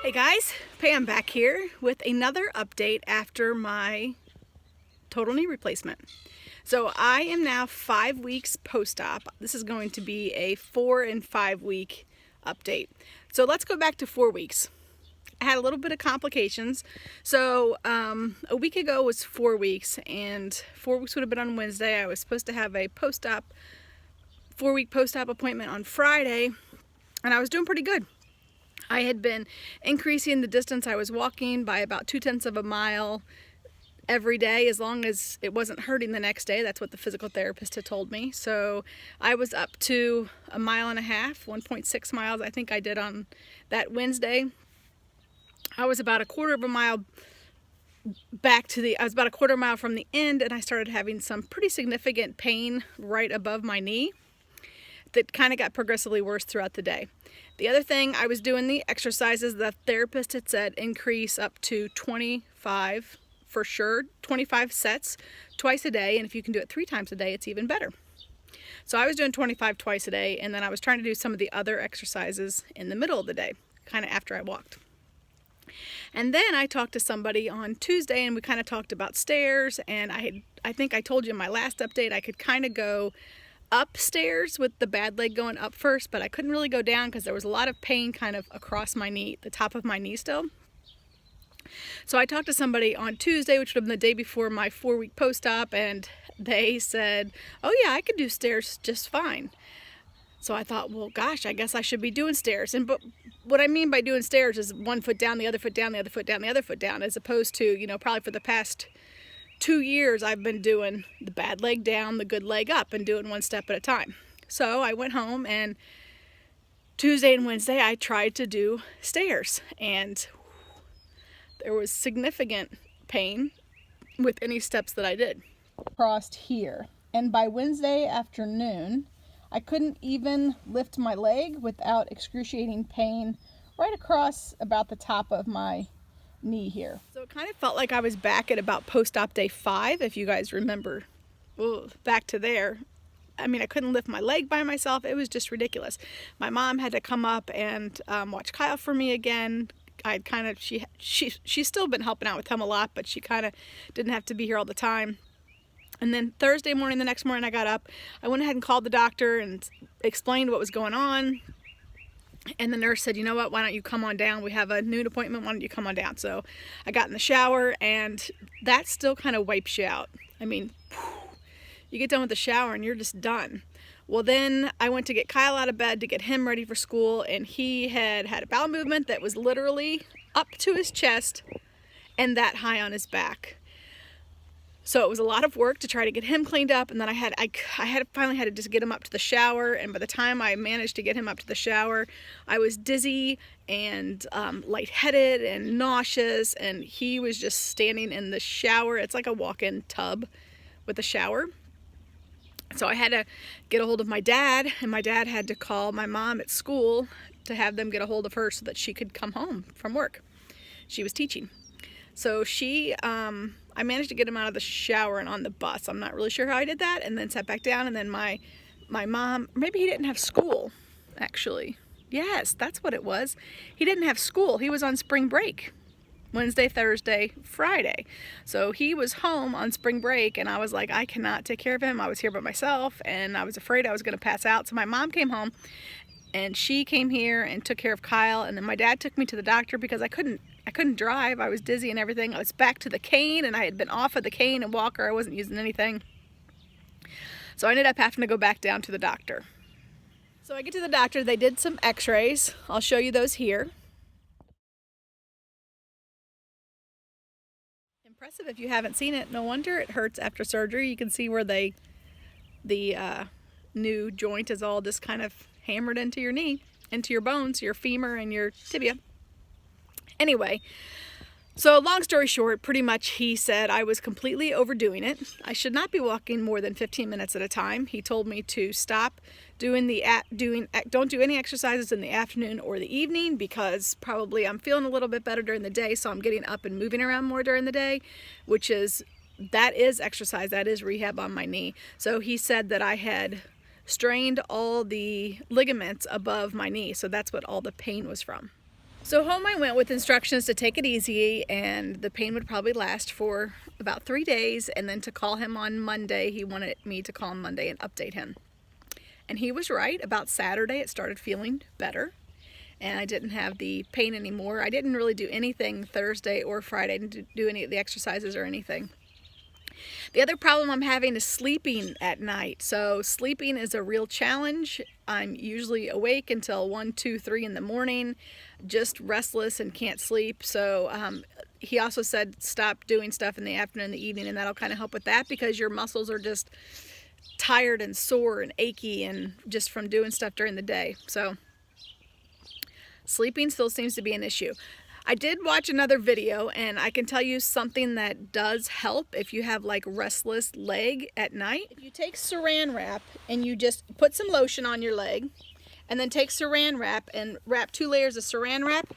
Hey guys, Pam back here with another update after my total knee replacement. So I am now 5 weeks post-op. This is going to be a 4 and 5 week update. So let's go back to 4 weeks. I had a little bit of complications. So a week ago was 4 weeks, and 4 weeks would have been on Wednesday. I was supposed to have a post-op, 4-week post-op appointment on Friday, and I was doing pretty good. I had been increasing the distance I was walking by about 2/10 of a mile every day, as long as it wasn't hurting the next day. That's what the physical therapist had told me. So I was up to 1.5 miles, 1.6 miles I think I did on that Wednesday. I was about 1/4 mile back to I was about 1/4 mile from the end, and I started having some pretty significant pain right above my knee that kind of got progressively worse throughout the day. The other thing, I was doing the exercises the therapist had said increase up to 25 for sure, 25 sets twice a day, and if you can do it 3 times a day, it's even better. So I was doing 25 twice a day, and then I was trying to do some of the other exercises in the middle of the day, kind of after I walked. And then I talked to somebody on Tuesday, and we kind of talked about stairs, and I think I told you in my last update I could kind of go upstairs with the bad leg going up first, but I couldn't really go down because there was a lot of pain kind of across my knee, the top of my knee still. So I talked to somebody on Tuesday, which would have been the day before my 4-week post-op, and they said, oh yeah, I could do stairs just fine. So I thought, well gosh, I guess I should be doing stairs. But what I mean by doing stairs is 1 foot down, the other foot down, the other foot down, the other foot down, as opposed to, you know, probably for the past 2 years I've been doing the bad leg down, the good leg up, and doing 1 step at a time. So I went home, and Tuesday and Wednesday I tried to do stairs, and there was significant pain with any steps that I did. Crossed here, and by Wednesday afternoon I couldn't even lift my leg without excruciating pain right across about the top of my knee here. So it kind of felt like I was back at about post-op day 5, if you guys remember. Ooh, back to there. I mean, I couldn't lift my leg by myself. It was just ridiculous. My mom had to come up and watch Kyle for me again. I'd kind of, she's still been helping out with him a lot, but she kind of didn't have to be here all the time. And then Thursday morning, the next morning I got up, I went ahead and called the doctor and explained what was going on. And the nurse said, you know what, why don't you come on down? We have a noon appointment, why don't you come on down? So I got in the shower, and that still kind of wipes you out. I mean, you get done with the shower and you're just done. Well, then I went to get Kyle out of bed to get him ready for school, and he had a bowel movement that was literally up to his chest and that high on his back. So it was a lot of work to try to get him cleaned up, and then I finally had to just get him up to the shower, and by the time I managed to get him up to the shower, I was dizzy and lightheaded and nauseous, and he was just standing in the shower. It's like a walk-in tub with a shower. So I had to get a hold of my dad, and my dad had to call my mom at school to have them get a hold of her so that she could come home from work. She was teaching. So I managed to get him out of the shower and on the bus. I'm not really sure how I did that, and then sat back down, and then my mom, maybe he didn't have school, actually. Yes, that's what it was. He didn't have school. He was on spring break. Wednesday, Thursday, Friday. So he was home on spring break, and I was like, I cannot take care of him. I was here by myself, and I was afraid I was going to pass out. So my mom came home, and she came here and took care of Kyle, and then my dad took me to the doctor because I couldn't drive. I was dizzy and everything. I was back to the cane, and I had been off of the cane and walker. I wasn't using anything. So I ended up having to go back down to the doctor. So I get to the doctor. They did some x-rays. I'll show you those here. Impressive if you haven't seen it. No wonder it hurts after surgery. You can see where the new joint is all just kind of hammered into your knee, into your bones, your femur and your tibia. Anyway, so long story short, pretty much he said I was completely overdoing it. I should not be walking more than 15 minutes at a time. He told me to stop don't do any exercises in the afternoon or the evening, because probably I'm feeling a little bit better during the day, so I'm getting up and moving around more during the day, that is exercise, that is rehab on my knee. So he said that I had strained all the ligaments above my knee, so that's what all the pain was from. So home I went with instructions to take it easy, and the pain would probably last for about 3 days, and then to call him on Monday. He wanted me to call him Monday and update him. And he was right. About Saturday it started feeling better, and I didn't have the pain anymore. I didn't really do anything Thursday or Friday. I didn't do any of the exercises or anything. The other problem I'm having is sleeping at night. So sleeping is a real challenge. I'm usually awake until 1, 2, 3 in the morning, just restless and can't sleep. So he also said stop doing stuff in the afternoon and the evening, and that'll kind of help with that, because your muscles are just tired and sore and achy and just from doing stuff during the day. So sleeping still seems to be an issue. I did watch another video, and I can tell you something that does help if you have like restless leg at night. If you take saran wrap and you just put some lotion on your leg, and then take saran wrap and wrap 2 layers of saran wrap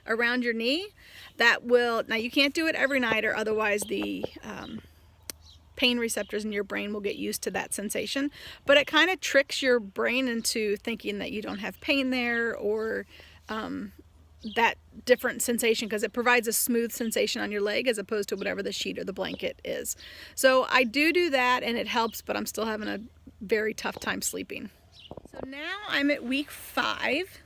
around your knee, that will, now you can't do it every night, or otherwise the pain receptors in your brain will get used to that sensation, but it kind of tricks your brain into thinking that you don't have pain there, or that different sensation, because it provides a smooth sensation on your leg as opposed to whatever the sheet or the blanket is. So I do that, and it helps, but I'm still having a very tough time sleeping. So now I'm at week 5,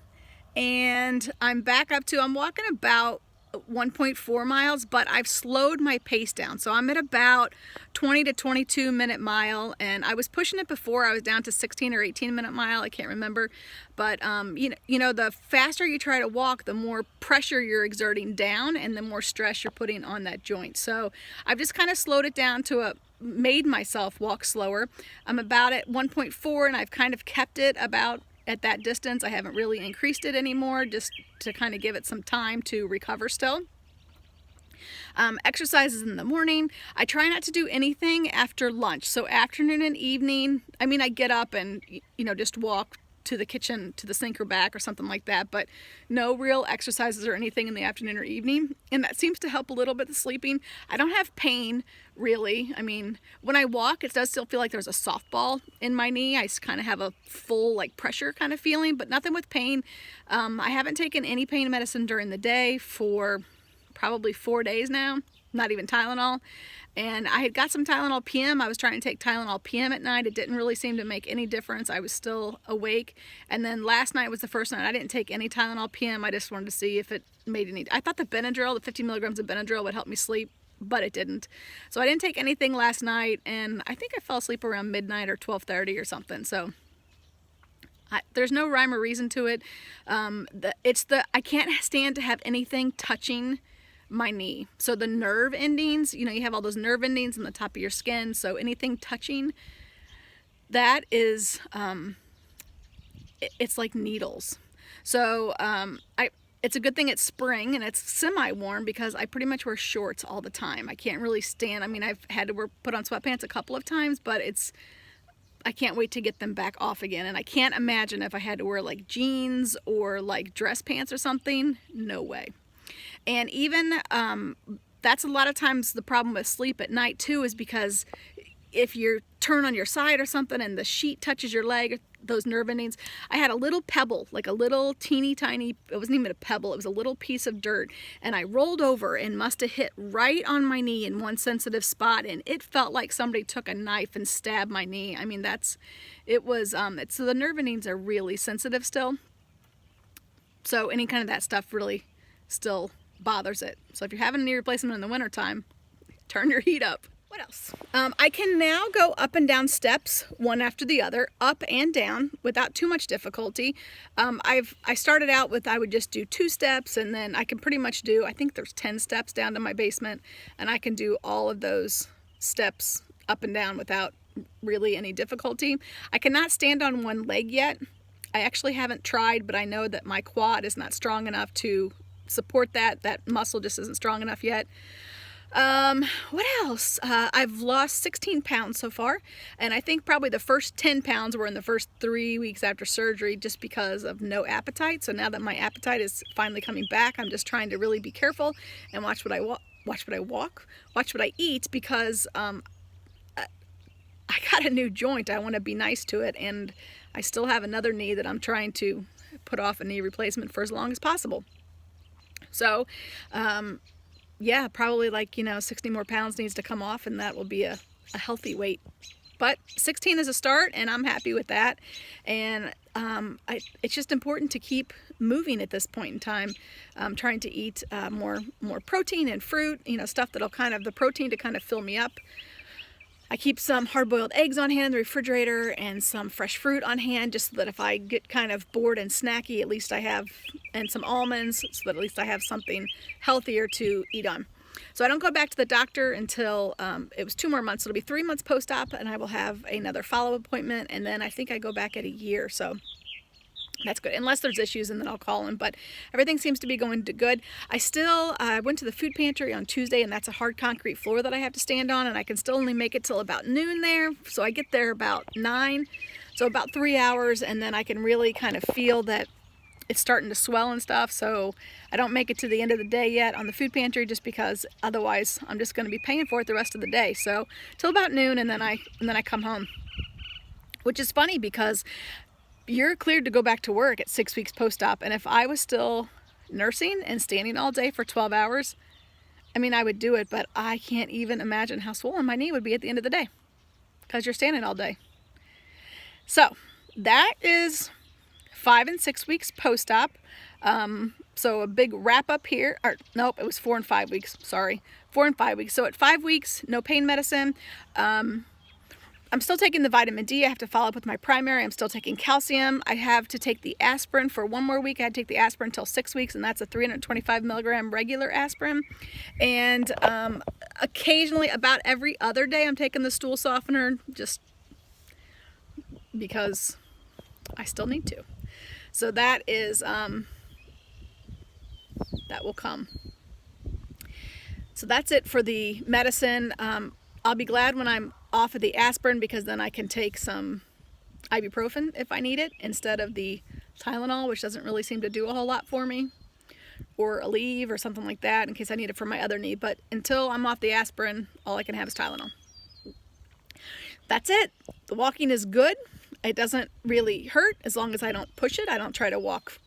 and I'm back up to, I'm walking about 1.4 miles, but I've slowed my pace down. So I'm at about 20 to 22 minute mile, and I was pushing it before. I was down to 16 or 18 minute mile, I can't remember. But you know, the faster you try to walk, the more pressure you're exerting down and the more stress you're putting on that joint. So I've just kind of slowed it down to made myself walk slower. I'm about at 1.4, and I've kind of kept it about at that distance. I haven't really increased it anymore, just to kind of give it some time to recover still. Exercises in the morning. I try not to do anything after lunch. So afternoon and evening, I mean, I get up and, you know, just walk to the kitchen, to the sink or back or something like that, but no real exercises or anything in the afternoon or evening. And that seems to help a little bit the sleeping. I don't have pain really. I mean, when I walk, it does still feel like there's a softball in my knee. I kind of have a full like pressure kind of feeling, but nothing with pain. I haven't taken any pain medicine during the day for probably 4 days now, not even Tylenol. And I had got some Tylenol PM. I was trying to take Tylenol PM at night. It didn't really seem to make any difference. I was still awake. And then last night was the first night I didn't take any Tylenol PM. I just wanted to see if it made any. I thought the Benadryl, the 50 milligrams of Benadryl would help me sleep, but it didn't. So I didn't take anything last night, and I think I fell asleep around midnight or 12:30 or something. So there's no rhyme or reason to it. I can't stand to have anything touching my knee. So the nerve endings, you know, you have all those nerve endings on the top of your skin. So anything touching that is, it's like needles. So it's a good thing it's spring and it's semi-warm, because I pretty much wear shorts all the time. I can't really stand. I mean, I've had to put on sweatpants a couple of times, but I can't wait to get them back off again. And I can't imagine if I had to wear like jeans or like dress pants or something. No way. And even that's a lot of times the problem with sleep at night too, is because if you turn on your side or something and the sheet touches your leg, those nerve endings. I had a little pebble, like a little teeny tiny, it wasn't even a pebble, it was a little piece of dirt, and I rolled over and must have hit right on my knee in one sensitive spot, and it felt like somebody took a knife and stabbed my knee. I mean, so the nerve endings are really sensitive still. So any kind of that stuff really still bothers it. So if you're having a knee replacement in the wintertime, turn your heat up. What else? I can now go up and down steps one after the other, up and down, without too much difficulty. I started out with, I would just do 2 steps, and then I can pretty much do, I think there's 10 steps down to my basement, and I can do all of those steps up and down without really any difficulty. I cannot stand on one leg yet. I actually haven't tried, but I know that my quad is not strong enough to support that. That muscle just isn't strong enough yet. What else? I've lost 16 pounds so far, and I think probably the first 10 pounds were in the first 3 weeks after surgery, just because of no appetite. So now that my appetite is finally coming back, I'm just trying to really be careful and watch what I eat, because I got a new joint. I want to be nice to it, and I still have another knee that I'm trying to put off a knee replacement for as long as possible. So, yeah, probably like, 60 more pounds needs to come off, and that will be a healthy weight. But 16 is a start, and I'm happy with that. And it's just important to keep moving at this point in time. I'm trying to eat more protein and fruit, stuff that'll the protein to kind of fill me up. I keep some hard-boiled eggs on hand in the refrigerator and some fresh fruit on hand, just so that if I get kind of bored and snacky, at least I have, and some almonds, so that at least I have something healthier to eat on. So I don't go back to the doctor until it was 2 more months. It'll be 3 months post-op, and I will have another follow-up appointment, and then I think I go back at a year. So that's good, unless there's issues, and then I'll call him. But everything seems to be going good. I went to the food pantry on Tuesday, and that's a hard concrete floor that I have to stand on, and I can still only make it till about noon there. So I get there about 9, so about 3 hours, and then I can really kind of feel that it's starting to swell and stuff. So I don't make it to the end of the day yet on the food pantry, just because otherwise I'm just going to be paying for it the rest of the day. So till about noon, and then I come home, which is funny because you're cleared to go back to work at 6 weeks post-op, and if I was still nursing and standing all day for 12 hours, I mean, I would do it, but I can't even imagine how swollen my knee would be at the end of the day, because you're standing all day. So that is 5 and 6 weeks post-op. So a big wrap up here, or nope, it was 4 and 5 weeks, sorry, 4 and 5 weeks. So at 5 weeks, no pain medicine. I'm still taking the vitamin D. I have to follow up with my primary. I'm still taking calcium. I have to take the aspirin for 1 more week. I had to take the aspirin until 6 weeks, and that's a 325 milligram regular aspirin. And occasionally, about every other day, I'm taking the stool softener, just because I still need to. So that is, that will come. So that's it for the medicine. I'll be glad when I'm off of the aspirin, because then I can take some ibuprofen if I need it, instead of the Tylenol, which doesn't really seem to do a whole lot for me, or Aleve or something like that, in case I need it for my other knee. But until I'm off the aspirin, all I can have is Tylenol. That's it. The walking is good. It doesn't really hurt as long as I don't push it. I don't try to walk,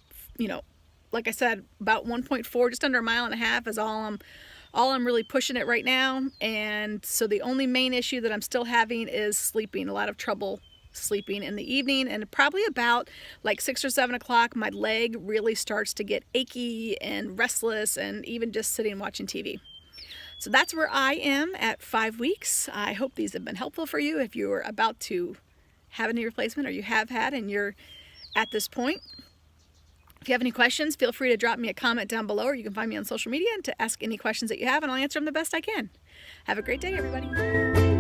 like I said, about 1.4, just under 1.5 miles is all I'm really pushing it right now. And so the only main issue that I'm still having is sleeping. A lot of trouble sleeping in the evening, and probably about like 6 or 7 o'clock, my leg really starts to get achy and restless, and even just sitting watching TV. So that's where I am at 5 weeks. I hope these have been helpful for you if you're about to have a knee replacement, or you have had and you're at this point. If you have any questions, feel free to drop me a comment down below, or you can find me on social media and to ask any questions that you have, and I'll answer them the best I can. Have a great day, everybody.